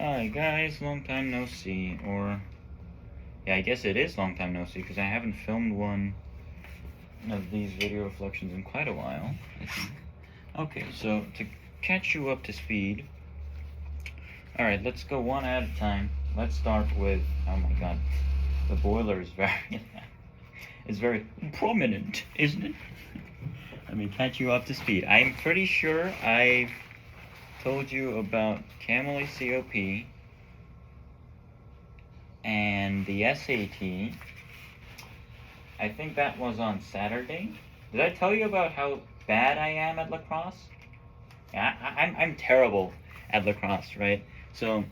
Hi guys, long time no see, or yeah, I guess it is long time no see because I haven't filmed one of these video reflections in quite a while, I think. Okay, so to catch you up to speed, alright, let's go one at a time. Let's start with, oh my god, the boiler is it's very prominent, isn't it? Let me catch you up to speed. I'm pretty sure I've told you about Camel COP and the SAT. I think that was on Saturday. Did I tell you about how bad I am at lacrosse? Yeah, I'm terrible at lacrosse, right? So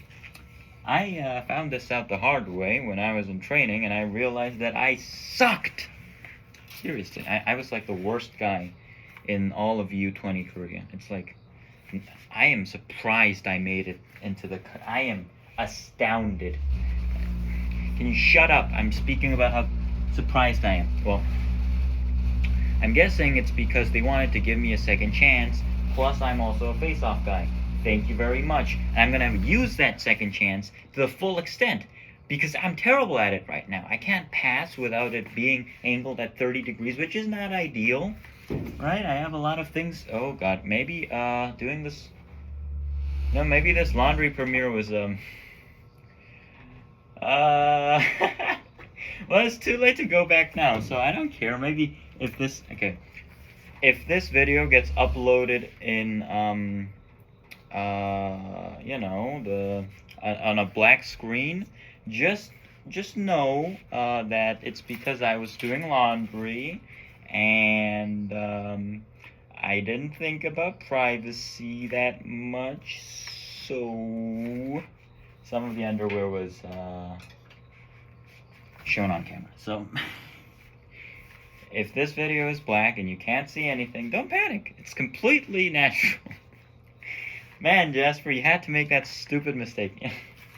I found this out the hard way when I was in training, and I realized that I sucked. Seriously, I was like the worst guy in all of U20 Korea. It's like, I am surprised I made it into the... I am astounded. Can you shut up? I'm speaking about how surprised I am. Well, I'm guessing it's because they wanted to give me a second chance, plus I'm also a face-off guy. Thank you very much. And I'm going to use that second chance to the full extent, because I'm terrible at it right now. I can't pass without it being angled at 30 degrees, which is not ideal, right? I have a lot of things... Oh, God. Maybe, doing this... No, maybe this laundry premiere was, well, it's too late to go back now, so I don't care. Maybe if this... Okay. If this video gets uploaded in, you know, on a black screen, just know, that it's because I was doing laundry, and, I didn't think about privacy that much, so some of the underwear was, shown on camera. So, if this video is black and you can't see anything, don't panic. It's completely natural. Man, Jasper, you had to make that stupid mistake. You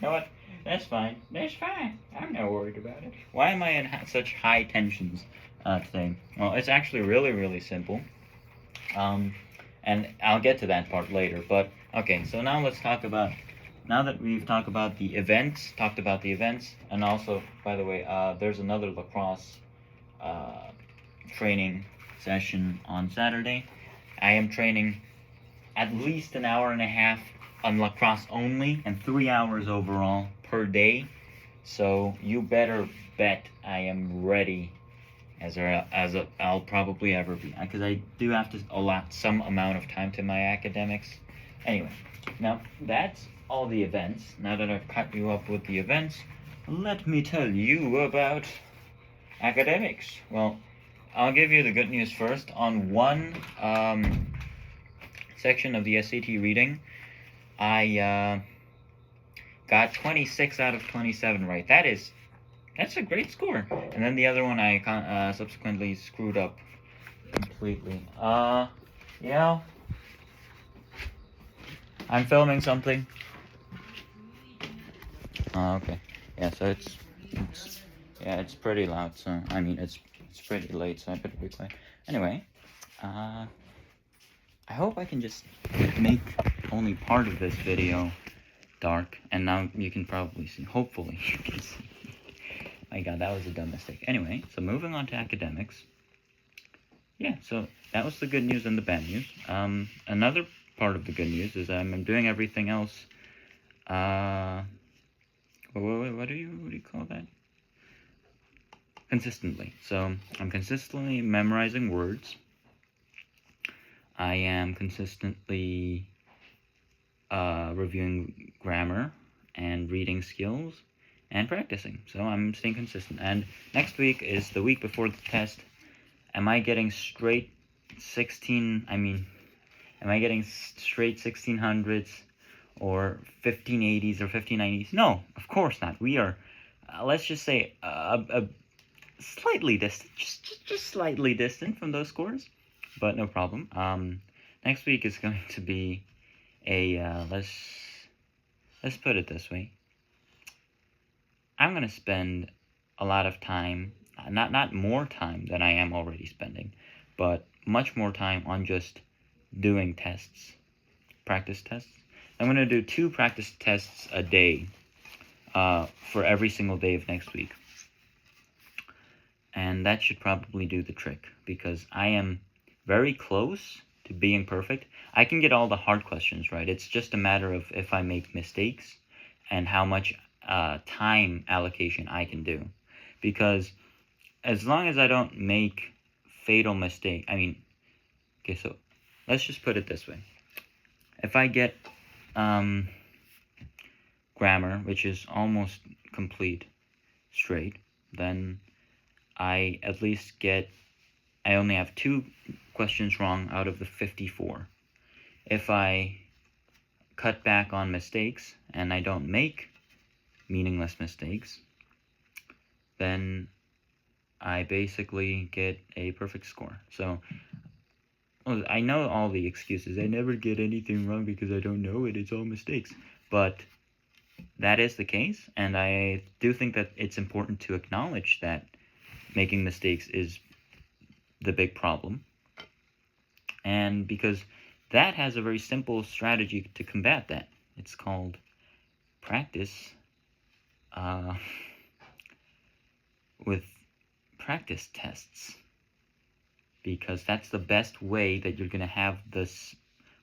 know what? That's fine. That's fine. I'm not worried about it. Why am I in such high tensions today? Well, it's actually really, really simple. And I'll get to that part later. But, okay, so now let's talk about... Now that we've talked about the events, and also, by the way, there's another lacrosse training session on Saturday. I am training at least an hour and a half on lacrosse only, and 3 hours overall per day. So you better bet I am ready as I'll probably ever be, because I do have to allot some amount of time to my academics. Anyway, now that's all the events. Now that I've cut you up with the events, let me tell you about academics. Well, I'll give you the good news first. On one section of the SAT reading, I got 26 out of 27 right. That's a great score. And then the other one I subsequently screwed up completely. Yeah. I'm filming something. Okay. Yeah, so it's pretty loud, so I mean it's pretty late, so I better be quiet. Anyway, I hope I can just make only part of this video dark, and now you can probably see. Hopefully you can see. My god, that was a dumb mistake. Anyway, so moving on to academics. Yeah, so that was the good news and the bad news. Another part of the good news is I'm doing everything else. What do you call that? Consistently. So I'm consistently memorizing words. I am consistently reviewing grammar and reading skills and practicing. So I'm staying consistent. And next week is the week before the test. Am I getting straight 1600s or 1580s or 1590s? No, of course not. We are, let's just say, slightly distant, just slightly distant from those scores, but no problem. Next week is going to be a, let's put it this way. I'm going to spend a lot of time, not more time than I am already spending, but much more time on just doing tests, practice tests. I'm going to do 2 practice tests a day for every single day of next week. And that should probably do the trick, because I am very close to being perfect. I can get all the hard questions right. It's just a matter of if I make mistakes and how much time allocation I can do. Because as long as I don't make fatal mistake, okay, so let's just put it this way. If I get grammar, which is almost complete straight, then I at least I only have 2 questions wrong out of the 54. If I cut back on mistakes and I don't make meaningless mistakes, then I basically get a perfect score. So, well, I know all the excuses. I never get anything wrong because I don't know it. It's all mistakes. But that is the case, and I do think that it's important to acknowledge that making mistakes is the big problem. And because that has a very simple strategy to combat that. It's called practice with practice tests. Because that's the best way that you're going to have this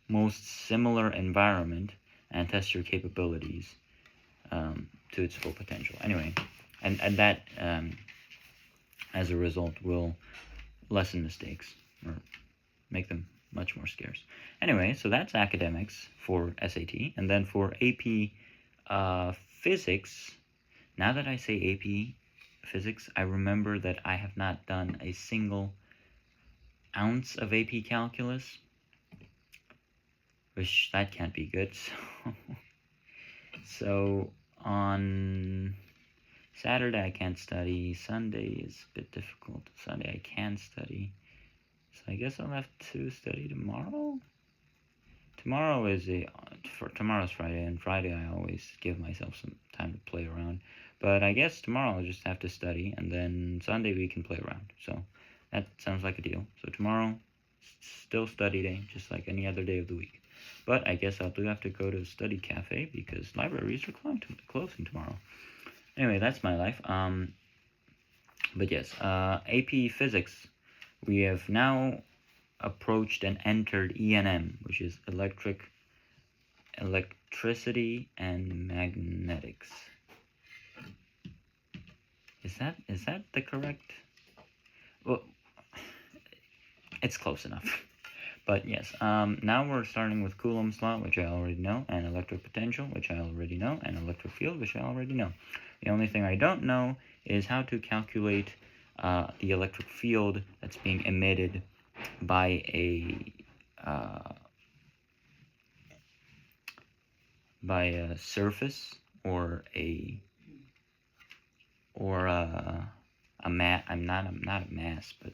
most similar environment and test your capabilities to its full potential. Anyway, and that as a result will lessen mistakes or make them much more scarce. Anyway, so that's academics for SAT. And then for AP physics, now that I say AP physics, I remember that I have not done a single ounce of AP calculus, which that can't be good. So on Saturday I can't study. Sunday is a bit difficult. Sunday I can study. So I guess I'll have to study tomorrow. Tomorrow's Friday, and Friday I always give myself some time to play around. But I guess tomorrow I'll just have to study, and then Sunday we can play around. So that sounds like a deal. So tomorrow, still study day, just like any other day of the week. But I guess I'll do have to go to the study cafe because libraries are closing tomorrow. Anyway, that's my life. But yes, AP Physics. We have now approached and entered ENM, which is electricity and magnetics. Is that the correct? Well, it's close enough. But yes, now we're starting with Coulomb's law, which I already know, and electric potential, which I already know, and electric field, which I already know. The only thing I don't know is how to calculate the electric field that's being emitted by a surface or a mass. Not a mass, but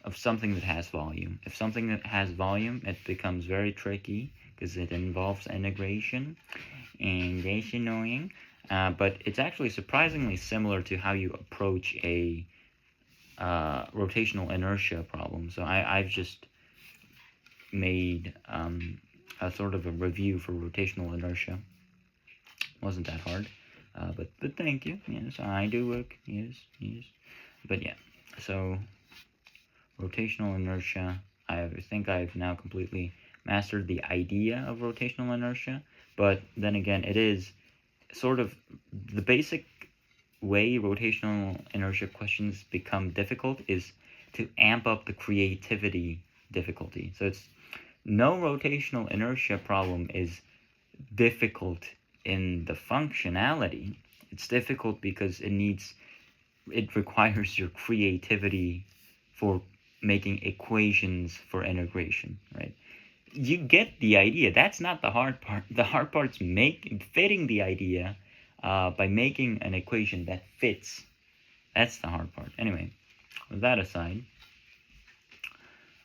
of something that has volume. If something that has volume, it becomes very tricky because it involves integration, and that's annoying. But it's actually surprisingly similar to how you approach a rotational inertia problem. So I've just made a sort of a review for rotational inertia. Wasn't that hard, but thank you. Yes, I do work. Yes. But yeah, so rotational inertia. I think I've now completely mastered the idea of rotational inertia. But then again, it is sort of the basic way rotational inertia questions become difficult is to amp up the creativity difficulty. So it's no rotational inertia problem is difficult in the functionality. It's difficult because it requires your creativity for making equations for integration, right? You get the idea. That's not the hard part. The hard part's fitting the idea by making an equation that fits. That's the hard part. Anyway, with that aside,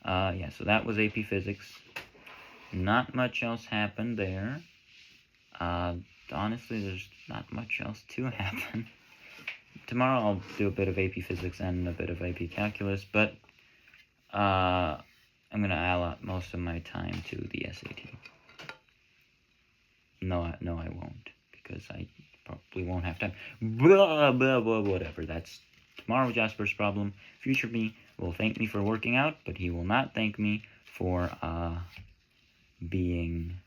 so that was AP Physics. Not much else happened there. Honestly, there's not much else to happen. Tomorrow I'll do a bit of AP Physics and a bit of AP Calculus, but I'm going to allot most of my time to the SAT. No, I won't, because I probably won't have time. Blah, blah, blah, whatever. That's tomorrow Jasper's problem. Future me will thank me for working out, but he will not thank me for being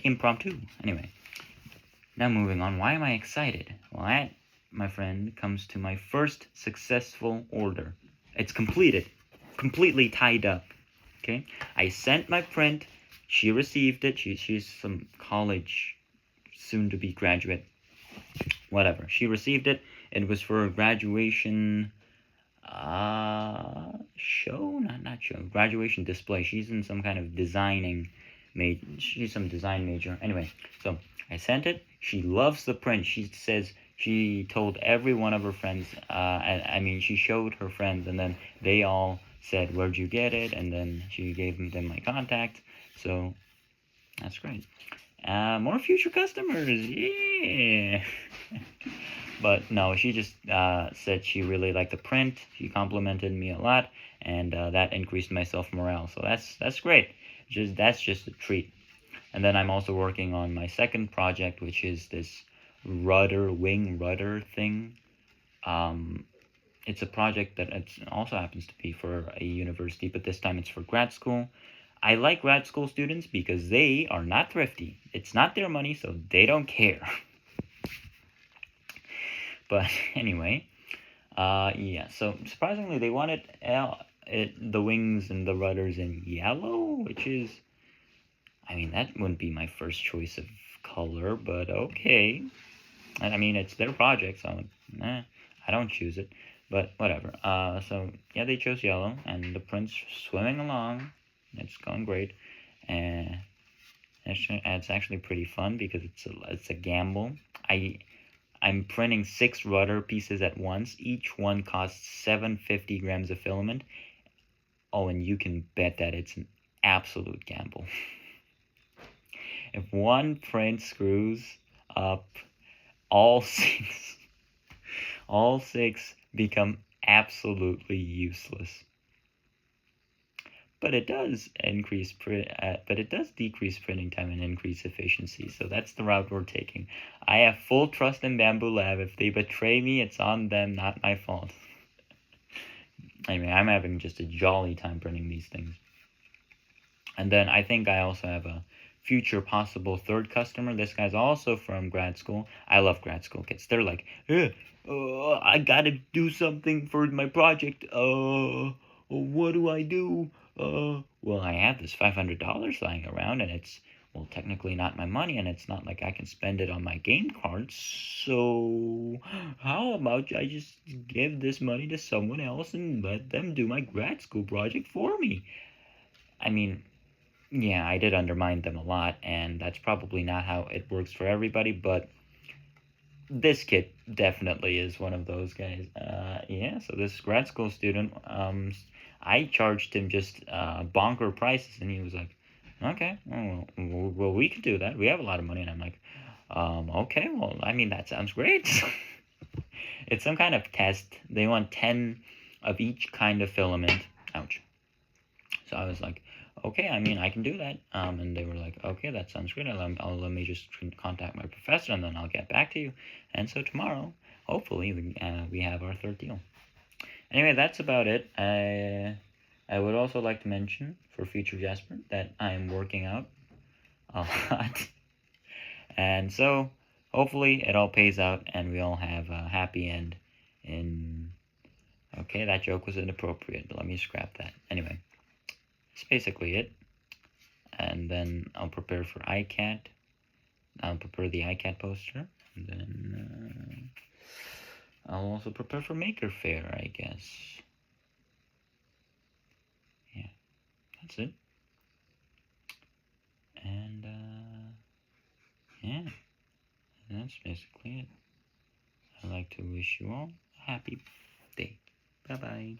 impromptu. Anyway, now moving on. Why am I excited? Well, that, my friend, comes to my first successful order. It's completed, completely tied up. Okay, I sent my print. She received it. She's some college, soon-to-be graduate. Whatever. She received it. It was for a graduation show, not show, graduation display. She's in some kind of designing she's some design major. Anyway, so I sent it. She loves the print. She says she told every one of her friends, I mean, she showed her friends, and then they all said, where'd you get it? And then she gave them my contact. So that's great. More future customers, yeah. But no, she just said she really liked the print. She complimented me a lot, and that increased my self-morale. So that's great. That's just a treat. And then I'm also working on my second project, which is this wing rudder thing. It's a project that it also happens to be for a university, but this time it's for grad school. I like grad school students because they are not thrifty. It's not their money, so they don't care. But anyway, yeah, so surprisingly they wanted the wings and the rudders in yellow, which is, I mean, that wouldn't be my first choice of color, but okay. I mean, it's their project, so I don't choose it, but whatever. So yeah, they chose yellow, and the print's swimming along. It's going great, and it's actually pretty fun because it's a gamble. I'm printing 6 rudder pieces at once. Each one costs 750 grams of filament. Oh, and you can bet that it's an absolute gamble. If one print screws up, all 6 become absolutely useless. But it does decrease printing time and increase efficiency. So that's the route we're taking. I have full trust in Bamboo Lab. If they betray me, it's on them, not my fault. Anyway, I'm having just a jolly time printing these things. And then I think I also have a future possible third customer. This guy's also from grad school. I love grad school kids. They're like, I gotta do something for my project. What do I do? Well, I have this $500 lying around, and it's, well, technically not my money, and it's not like I can spend it on my game cards. So how about I just give this money to someone else and let them do my grad school project for me? I mean, yeah, I did undermine them a lot, and that's probably not how it works for everybody, but this kid definitely is one of those guys. Yeah, so this grad school student, I charged him just bonker prices, and he was like, okay, well, we can do that. We have a lot of money. And I'm like, okay, well, I mean, that sounds great. It's some kind of test. They want 10 of each kind of filament. Ouch. So I was like, okay, I mean, I can do that. And they were like, okay, that sounds great. Let me just contact my professor, and then I'll get back to you. And so tomorrow, hopefully, we have our third deal. Anyway, that's about it. I would also like to mention for future Jasper that I am working out a lot. And so hopefully it all pays out and we all have a happy end in... Okay, that joke was inappropriate. Let me scrap that. Anyway, that's basically it. And then I'll prepare for ICAT. I'll prepare the ICAT poster. And then I'll also prepare for Maker Faire, I guess. Yeah, that's it. And, yeah, that's basically it. I'd like to wish you all a happy day. Bye-bye.